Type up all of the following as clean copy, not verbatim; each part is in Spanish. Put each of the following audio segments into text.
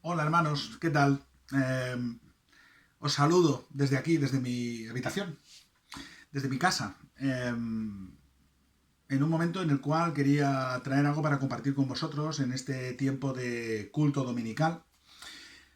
Hola hermanos, ¿qué tal? Os saludo desde aquí, desde mi habitación, desde mi casa, en un momento en el cual quería traer algo para compartir con vosotros en este tiempo de culto dominical.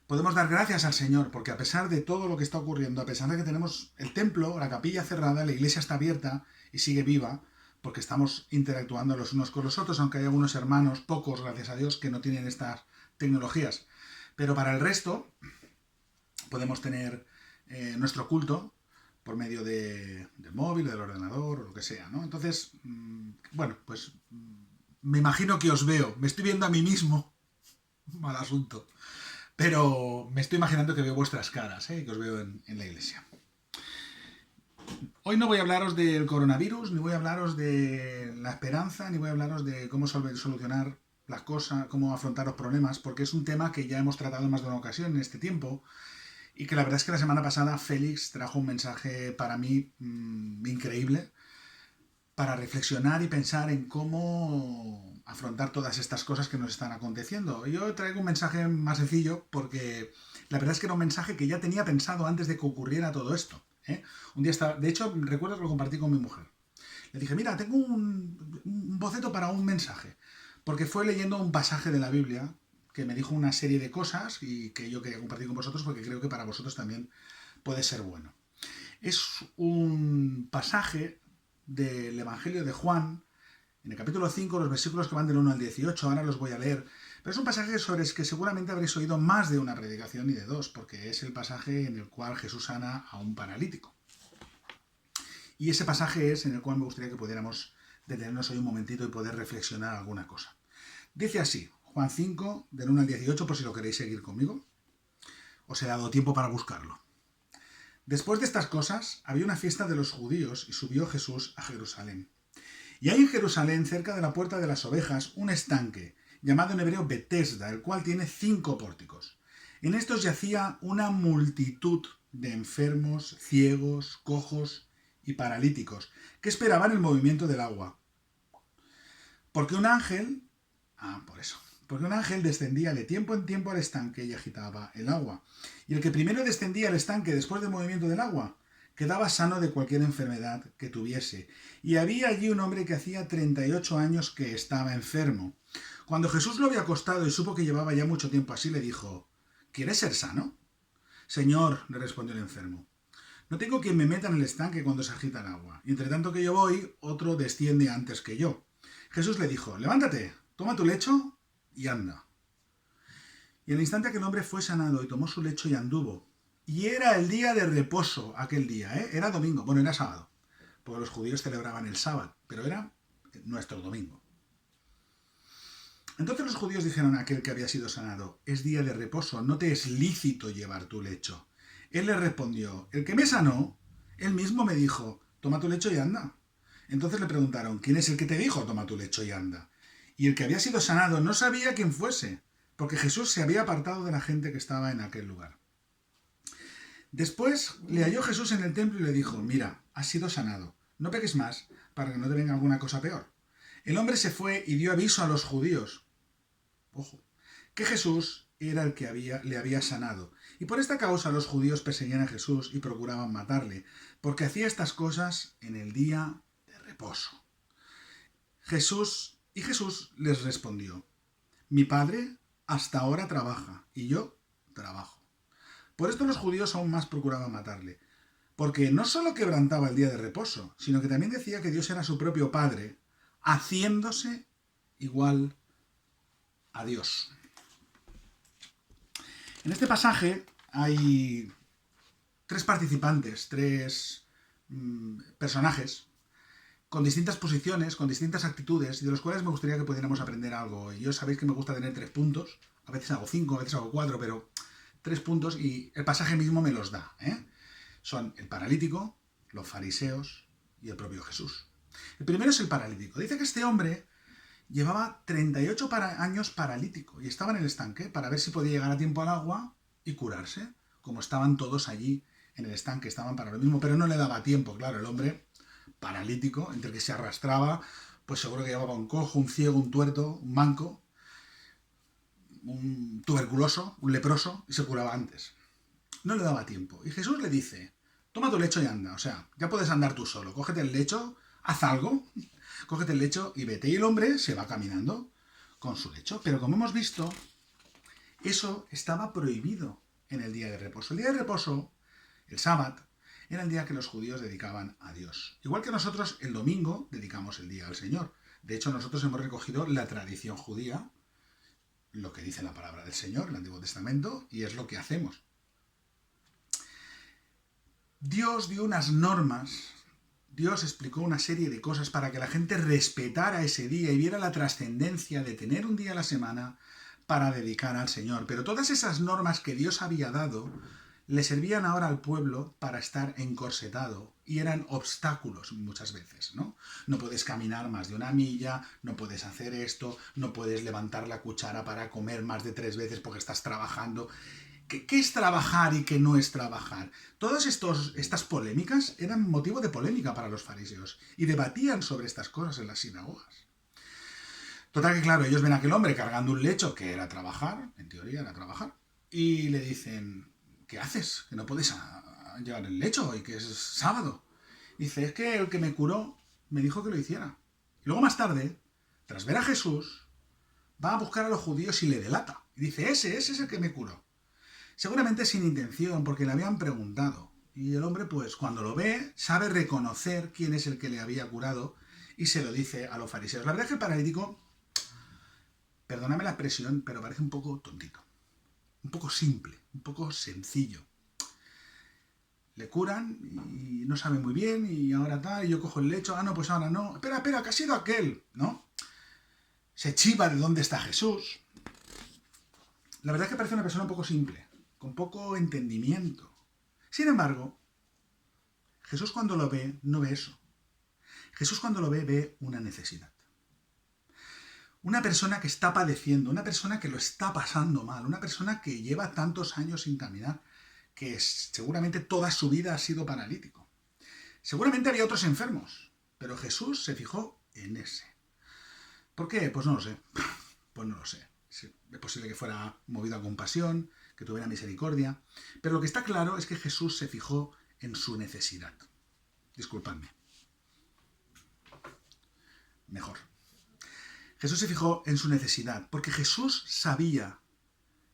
Podemos dar gracias al Señor porque a pesar de todo lo que está ocurriendo, a pesar de que tenemos el templo, la capilla cerrada, la iglesia está abierta y sigue viva, porque estamos interactuando los unos con los otros, aunque hay algunos hermanos, pocos, gracias a Dios, que no tienen estas tecnologías. Pero para el resto, podemos tener nuestro culto por medio del móvil, del ordenador o lo que sea, ¿no? Entonces, bueno, pues me imagino que os veo. Me estoy viendo a mí mismo. Mal asunto. Pero me estoy imaginando que veo vuestras caras, que os veo en la iglesia. Hoy no voy a hablaros del coronavirus, ni voy a hablaros de la esperanza, ni voy a hablaros de cómo solucionar las cosas, cómo afrontar los problemas, porque es un tema que ya hemos tratado en más de una ocasión en este tiempo. Y que la verdad es que la semana pasada Félix trajo un mensaje para mí increíble para reflexionar y pensar en cómo afrontar todas estas cosas que nos están aconteciendo. Yo traigo un mensaje más sencillo porque la verdad es que era un mensaje que ya tenía pensado antes de que ocurriera todo esto. Un día estaba, de hecho, recuerdo que lo compartí con mi mujer. Le dije, mira, tengo un boceto para un mensaje. Porque fue leyendo un pasaje de la Biblia que me dijo una serie de cosas y que yo quería compartir con vosotros porque creo que para vosotros también puede ser bueno. Es un pasaje del Evangelio de Juan, en el capítulo 5, los versículos que van del 1 al 18, ahora los voy a leer, pero es un pasaje sobre el que seguramente habréis oído más de una predicación y de dos, porque es el pasaje en el cual Jesús sana a un paralítico. Y ese pasaje es en el cual me gustaría que pudiéramos detenernos hoy un momentito y poder reflexionar alguna cosa. Dice así, Juan 5, del 1 al 18, por si lo queréis seguir conmigo. Os he dado tiempo para buscarlo. Después de estas cosas, había una fiesta de los judíos y subió Jesús a Jerusalén. Y hay en Jerusalén, cerca de la puerta de las ovejas, un estanque, llamado en hebreo Betesda, el cual tiene 5 pórticos. En estos yacía una multitud de enfermos, ciegos, cojos y paralíticos, que esperaban el movimiento del agua. Porque un ángel... por eso. Porque un ángel descendía de tiempo en tiempo al estanque y agitaba el agua. Y el que primero descendía al estanque después del movimiento del agua, quedaba sano de cualquier enfermedad que tuviese. Y había allí un hombre que hacía 38 años que estaba enfermo. Cuando Jesús lo había acostado y supo que llevaba ya mucho tiempo así, le dijo, ¿quieres ser sano? Señor, le respondió el enfermo, no tengo quien me meta en el estanque cuando se agita el agua. Y entre tanto que yo voy, otro desciende antes que yo. Jesús le dijo, levántate, toma tu lecho y anda. Y al instante aquel hombre fue sanado y tomó su lecho y anduvo. Y era el día de reposo aquel día, era domingo, bueno, era sábado, porque los judíos celebraban el sábado, pero era nuestro domingo. Entonces los judíos dijeron a aquel que había sido sanado, es día de reposo, no te es lícito llevar tu lecho. Él le respondió, el que me sanó, él mismo me dijo, toma tu lecho y anda. Entonces le preguntaron, ¿quién es el que te dijo, toma tu lecho y anda? Y el que había sido sanado no sabía quién fuese, porque Jesús se había apartado de la gente que estaba en aquel lugar. Después le halló Jesús en el templo y le dijo, mira, has sido sanado, no peques más, para que no te venga alguna cosa peor. El hombre se fue y dio aviso a los judíos, ojo, que Jesús era el que le había sanado. Y por esta causa los judíos perseguían a Jesús y procuraban matarle, porque hacía estas cosas en el día de reposo. Jesús les respondió, mi Padre hasta ahora trabaja, y yo trabajo. Por esto los judíos aún más procuraban matarle, porque no solo quebrantaba el día de reposo, sino que también decía que Dios era su propio Padre, haciéndose igual a Dios. En este pasaje hay 3 participantes, 3 personajes, con distintas posiciones, con distintas actitudes, y de los cuales me gustaría que pudiéramos aprender algo. Y yo sabéis que me gusta tener 3 puntos, a veces hago 5, a veces hago 4, pero 3 puntos y el pasaje mismo me los da. Son el paralítico, los fariseos y el propio Jesús. El primero es el paralítico. Dice que este hombre llevaba 38 años paralítico y estaba en el estanque para ver si podía llegar a tiempo al agua y curarse, como estaban todos allí en el estanque, estaban para lo mismo, pero no le daba tiempo, claro, el hombre paralítico, entre que se arrastraba, pues seguro que llevaba un cojo, un ciego, un tuerto, un manco. un tuberculoso, un leproso, y se curaba antes. No le daba tiempo. Y Jesús le dice, toma tu lecho y anda. O sea, ya puedes andar tú solo. Cógete el lecho, haz algo, cógete el lecho y vete. Y el hombre se va caminando con su lecho. Pero como hemos visto, eso estaba prohibido en el día de reposo. El día de reposo, el sábado, era el día que los judíos dedicaban a Dios. Igual que nosotros el domingo dedicamos el día al Señor. De hecho, nosotros hemos recogido la tradición judía, lo que dice la palabra del Señor, el Antiguo Testamento, y es lo que hacemos. Dios dio unas normas, Dios explicó una serie de cosas para que la gente respetara ese día y viera la trascendencia de tener un día a la semana para dedicar al Señor. Pero todas esas normas que Dios había dado le servían ahora al pueblo para estar encorsetado y eran obstáculos muchas veces, ¿no? No puedes caminar más de 1 milla, no puedes hacer esto, no puedes levantar la cuchara para comer más de 3 veces porque estás trabajando. ¿Qué es trabajar y qué no es trabajar? Todas estas polémicas eran motivo de polémica para los fariseos y debatían sobre estas cosas en las sinagogas. Total que claro, ellos ven a aquel hombre cargando un lecho que era trabajar, en teoría era trabajar, y le dicen, ¿qué haces? Que no puedes llevar el lecho y que es sábado. Dice, es que el que me curó me dijo que lo hiciera. Y luego más tarde, tras ver a Jesús, va a buscar a los judíos y le delata. Y dice, ese es el que me curó. Seguramente sin intención, porque le habían preguntado. Y el hombre, pues, cuando lo ve, sabe reconocer quién es el que le había curado y se lo dice a los fariseos. La verdad es que el paralítico, perdóname la expresión, pero parece un poco tontito. Un poco simple, un poco sencillo. Le curan y no sabe muy bien y ahora tal, y yo cojo el lecho, no, pues ahora no. Espera, que ha sido aquel, ¿no? Se chiva de dónde está Jesús. La verdad es que parece una persona un poco simple, con poco entendimiento. Sin embargo, Jesús cuando lo ve, no ve eso. Jesús cuando lo ve, ve una necesidad. Una persona que está padeciendo, una persona que lo está pasando mal, una persona que lleva tantos años sin caminar, que seguramente toda su vida ha sido paralítico. Seguramente había otros enfermos, pero Jesús se fijó en ese. ¿Por qué? Pues no lo sé. Pues no lo sé. Es posible que fuera movido a compasión, que tuviera misericordia, pero lo que está claro es que Jesús se fijó en su necesidad. Disculpadme. Mejor. Jesús se fijó en su necesidad, porque Jesús sabía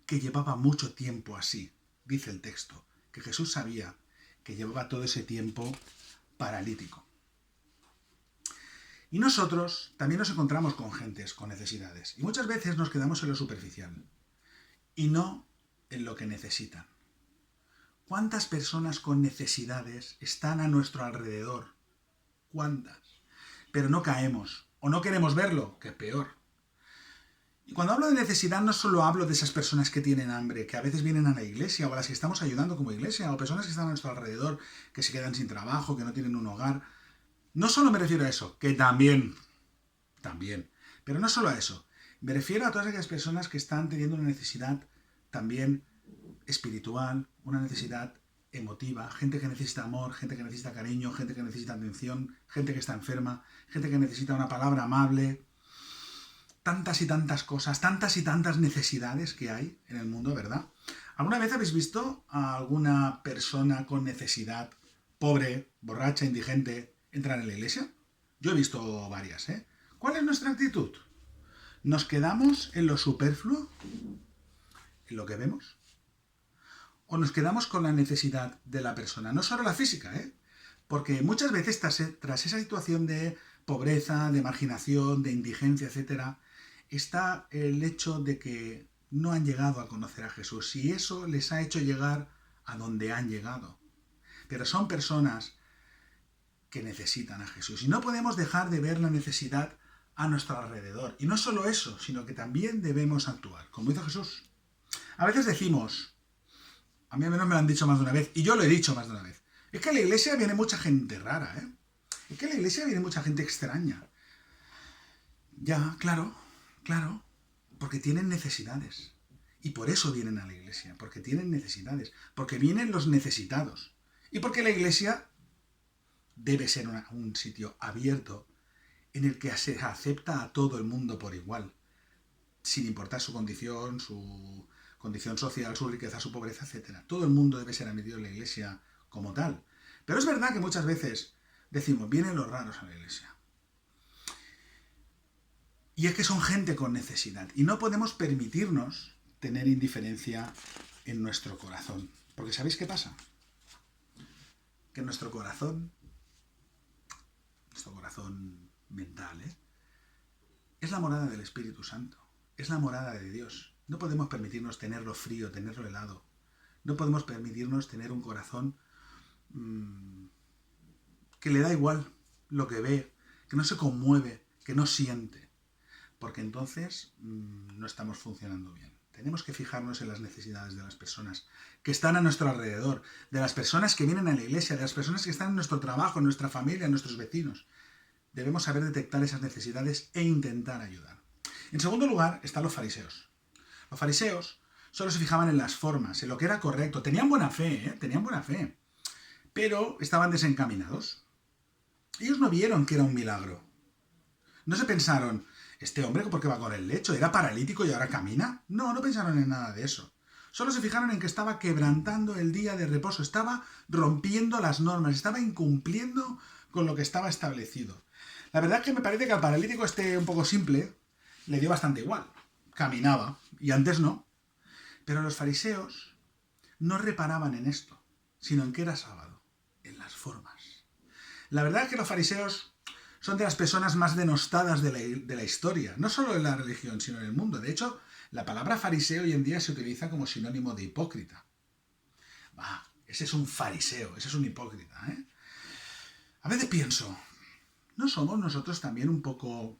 que llevaba mucho tiempo así. Dice el texto, que Jesús sabía que llevaba todo ese tiempo paralítico. Y nosotros también nos encontramos con gentes con necesidades. Y muchas veces nos quedamos en lo superficial y no en lo que necesitan. ¿Cuántas personas con necesidades están a nuestro alrededor? ¿Cuántas? Pero no caemos o no queremos verlo, que es peor. Y cuando hablo de necesidad no solo hablo de esas personas que tienen hambre, que a veces vienen a la iglesia o a las que estamos ayudando como iglesia, o personas que están a nuestro alrededor, que se quedan sin trabajo, que no tienen un hogar. No solo me refiero a eso, que también, pero no solo a eso. Me refiero a todas aquellas personas que están teniendo una necesidad también espiritual, una necesidad emotiva, gente que necesita amor, gente que necesita cariño, gente que necesita atención, gente que está enferma, gente que necesita una palabra amable. Tantas y tantas cosas, tantas y tantas necesidades que hay en el mundo, ¿verdad? ¿Alguna vez habéis visto a alguna persona con necesidad, pobre, borracha, indigente, entrar en la iglesia? Yo he visto varias, ¿eh? ¿Cuál es nuestra actitud? ¿Nos quedamos en lo superfluo? ¿En lo que vemos? ¿O nos quedamos con la necesidad de la persona? No solo la física, ¿eh? Porque muchas veces tras esa situación de pobreza, de marginación, de indigencia, etcétera, está el hecho de que no han llegado a conocer a Jesús y eso les ha hecho llegar a donde han llegado. Pero son personas que necesitan a Jesús y no podemos dejar de ver la necesidad a nuestro alrededor. Y no solo eso, sino que también debemos actuar, como hizo Jesús. A veces decimos, a mí al menos me lo han dicho más de una vez, y yo lo he dicho más de una vez, es que a la iglesia viene mucha gente rara, ¿eh? Es que a la iglesia viene mucha gente extraña. Ya, claro, porque tienen necesidades. Y por eso vienen a la iglesia, porque tienen necesidades, porque vienen los necesitados. Y porque la iglesia debe ser un sitio abierto en el que se acepta a todo el mundo por igual. sin importar su condición social, su riqueza, su pobreza, etc. Todo el mundo debe ser admitido en la iglesia como tal. Pero es verdad que muchas veces decimos, vienen los raros a la iglesia. Y es que son gente con necesidad. Y no podemos permitirnos tener indiferencia en nuestro corazón. Porque ¿sabéis qué pasa? Que nuestro corazón mental, es la morada del Espíritu Santo. Es la morada de Dios. No podemos permitirnos tenerlo frío, tenerlo helado. No podemos permitirnos tener un corazón que le da igual lo que ve, que no se conmueve, que no siente. Porque entonces no estamos funcionando bien. Tenemos que fijarnos en las necesidades de las personas que están a nuestro alrededor, de las personas que vienen a la iglesia, de las personas que están en nuestro trabajo, en nuestra familia, en nuestros vecinos. Debemos saber detectar esas necesidades e intentar ayudar. En segundo lugar están los fariseos. Los fariseos solo se fijaban en las formas, en lo que era correcto. Tenían buena fe, pero estaban desencaminados. Ellos no vieron que era un milagro. No se pensaron, este hombre, ¿por qué va con el lecho? ¿Era paralítico y ahora camina? No pensaron en nada de eso. Solo se fijaron en que estaba quebrantando el día de reposo, estaba rompiendo las normas, estaba incumpliendo con lo que estaba establecido. La verdad es que me parece que al paralítico un poco simple le dio bastante igual. Caminaba, y antes no. Pero los fariseos no reparaban en esto, sino en que era sábado, en las formas. La verdad es que los fariseos son de las personas más denostadas de la historia, no solo en la religión, sino en el mundo. De hecho, la palabra fariseo hoy en día se utiliza como sinónimo de hipócrita. Ese es un fariseo, ese es un hipócrita, A veces pienso, ¿no somos nosotros también un poco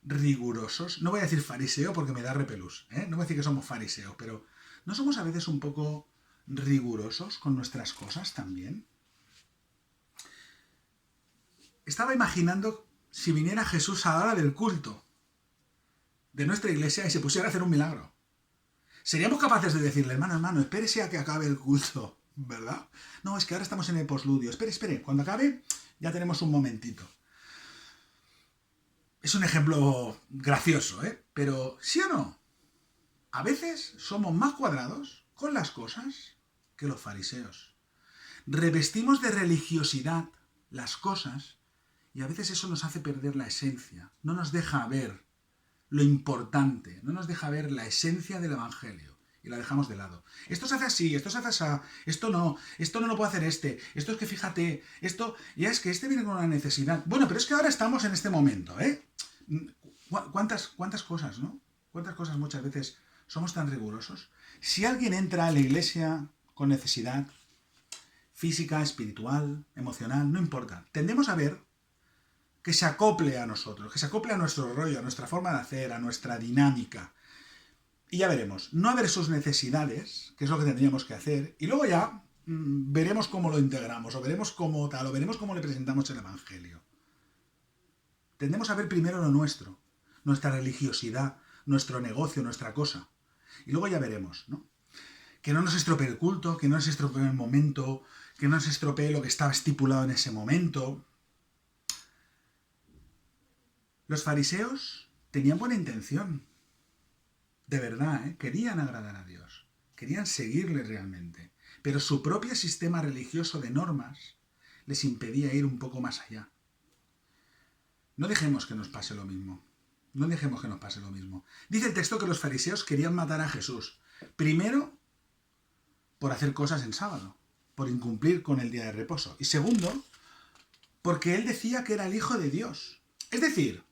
rigurosos? No voy a decir fariseo porque me da repelús, No voy a decir que somos fariseos, pero ¿no somos a veces un poco rigurosos con nuestras cosas también? Estaba imaginando si viniera Jesús a la hora del culto de nuestra iglesia y se pusiera a hacer un milagro. ¿Seríamos capaces de decirle, hermano, espérese a que acabe el culto, ¿verdad? No, es que ahora estamos en el postludio. Espere, cuando acabe ya tenemos un momentito. Es un ejemplo gracioso, Pero ¿sí o no? A veces somos más cuadrados con las cosas que los fariseos. Revestimos de religiosidad las cosas y a veces eso nos hace perder la esencia. No nos deja ver lo importante, no nos deja ver la esencia del Evangelio y la dejamos de lado. Esto se hace así, esto se hace así, esto no lo puede hacer esto es que fíjate, esto, ya es que este viene con una necesidad. Bueno, pero es que ahora estamos en este momento, ¿Cuántas cosas, no? ¿Cuántas cosas muchas veces somos tan rigurosos? Si alguien entra a la iglesia con necesidad física, espiritual, emocional, no importa, tendemos a ver que se acople a nosotros, que se acople a nuestro rollo, a nuestra forma de hacer, a nuestra dinámica. Y ya veremos, no a ver sus necesidades, que es lo que tendríamos que hacer, y luego ya veremos cómo lo integramos, o veremos cómo tal, o veremos cómo le presentamos el Evangelio. Tendemos a ver primero lo nuestro, nuestra religiosidad, nuestro negocio, nuestra cosa. Y luego ya veremos, ¿no? Que no nos estropee el culto, que no nos estropee el momento, que no nos estropee lo que estaba estipulado en ese momento. Los fariseos tenían buena intención. De verdad, querían agradar a Dios. Querían seguirle realmente. Pero su propio sistema religioso de normas les impedía ir un poco más allá. No dejemos que nos pase lo mismo. No dejemos que nos pase lo mismo. Dice el texto que los fariseos querían matar a Jesús. Primero, por hacer cosas en sábado, por incumplir con el día de reposo. Y segundo, porque él decía que era el Hijo de Dios. Es decir,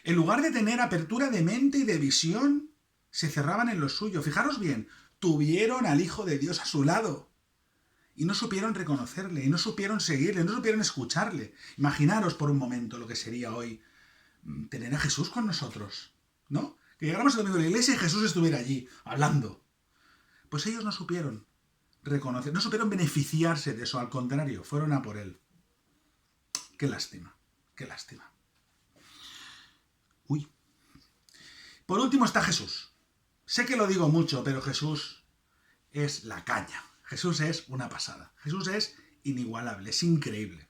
en lugar de tener apertura de mente y de visión, se cerraban en lo suyo. Fijaros bien, tuvieron al Hijo de Dios a su lado. Y no supieron reconocerle, y no supieron seguirle, no supieron escucharle. Imaginaros por un momento lo que sería hoy tener a Jesús con nosotros, ¿no? Que llegáramos el domingo a la iglesia y Jesús estuviera allí, hablando. Pues ellos no supieron reconocer, no supieron beneficiarse de eso, al contrario, fueron a por él. Qué lástima, qué lástima. Uy. Por último está Jesús. Sé que lo digo mucho, pero Jesús es la caña. Jesús es una pasada. Jesús es inigualable, es increíble.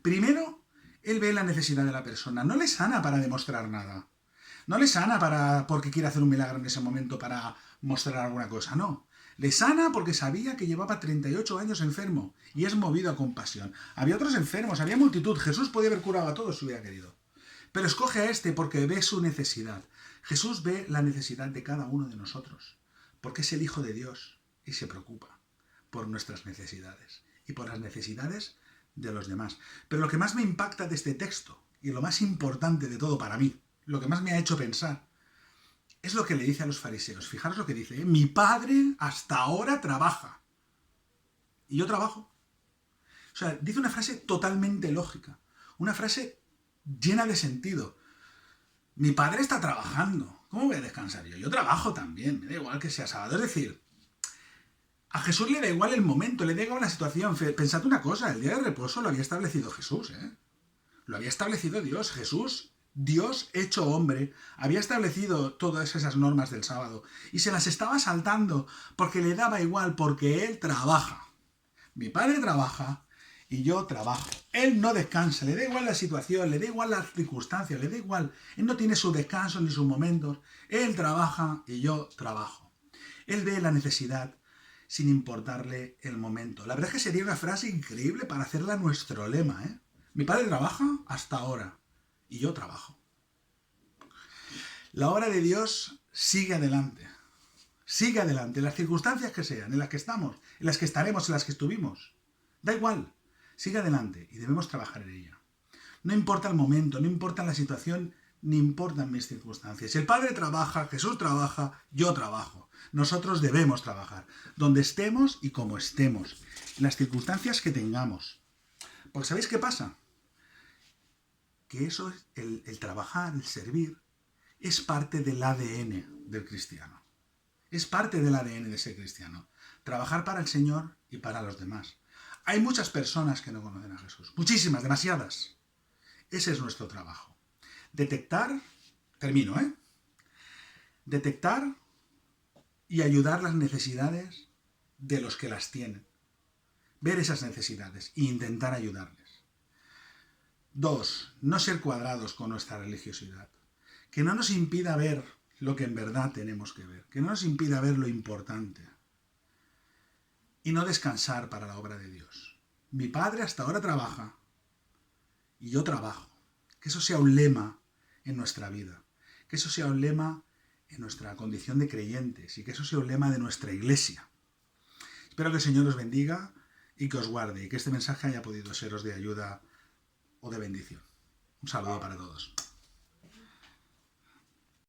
Primero, él ve la necesidad de la persona. No le sana para demostrar nada. No le sana porque quiere hacer un milagro en ese momento para mostrar alguna cosa, no. Le sana porque sabía que llevaba 38 años enfermo y es movido a compasión. Había otros enfermos, había multitud. Jesús podía haber curado a todos si hubiera querido. Pero escoge a este porque ve su necesidad. Jesús ve la necesidad de cada uno de nosotros, porque es el Hijo de Dios y se preocupa por nuestras necesidades y por las necesidades de los demás. Pero lo que más me impacta de este texto, y lo más importante de todo para mí, lo que más me ha hecho pensar, es lo que le dice a los fariseos. Fijaros lo que dice, mi padre hasta ahora trabaja y yo trabajo. O sea, dice una frase totalmente lógica, una frase llena de sentido. Mi padre está trabajando, ¿cómo voy a descansar yo? Yo trabajo también, me da igual que sea sábado. Es decir, a Jesús le da igual el momento, le da igual la situación. Pensad una cosa, el día de reposo lo había establecido Jesús, ¿eh? Lo había establecido Dios. Jesús, Dios hecho hombre, había establecido todas esas normas del sábado y se las estaba saltando porque le daba igual, porque Él trabaja. Mi padre trabaja y yo trabajo. Él no descansa, le da igual la situación, le da igual las circunstancias, le da igual. Él no tiene su descanso ni sus momentos. Él trabaja y yo trabajo. Él ve la necesidad sin importarle el momento. La verdad es que sería una frase increíble para hacerla nuestro lema, ¿eh? Mi padre trabaja hasta ahora y yo trabajo. La obra de Dios sigue adelante. Sigue adelante, en las circunstancias que sean, en las que estamos, en las que estaremos, en las que estuvimos. Da igual, sigue adelante y debemos trabajar en ella. No importa el momento, no importa la situación, ni importan mis circunstancias. El Padre trabaja, Jesús trabaja, yo trabajo. Nosotros debemos trabajar, donde estemos y como estemos, en las circunstancias que tengamos. Porque ¿sabéis qué pasa? Que eso, el trabajar, el servir, es parte del ADN del cristiano. Es parte del ADN de ser cristiano. Trabajar para el Señor y para los demás. Hay muchas personas que no conocen a Jesús. Muchísimas, demasiadas. Ese es nuestro trabajo. Detectar, termino, ¿eh? Detectar y ayudar las necesidades de los que las tienen. Ver esas necesidades e intentar ayudarles. 2. No ser cuadrados con nuestra religiosidad. Que no nos impida ver lo que en verdad tenemos que ver. Que no nos impida ver lo importante. Y no descansar para la obra de Dios. Mi padre hasta ahora trabaja y yo trabajo. Que eso sea un lema en nuestra vida. Que eso sea un lema en nuestra condición de creyentes y que eso sea un lema de nuestra iglesia. Espero que el Señor os bendiga y que os guarde y que este mensaje haya podido seros de ayuda o de bendición. Un saludo para todos.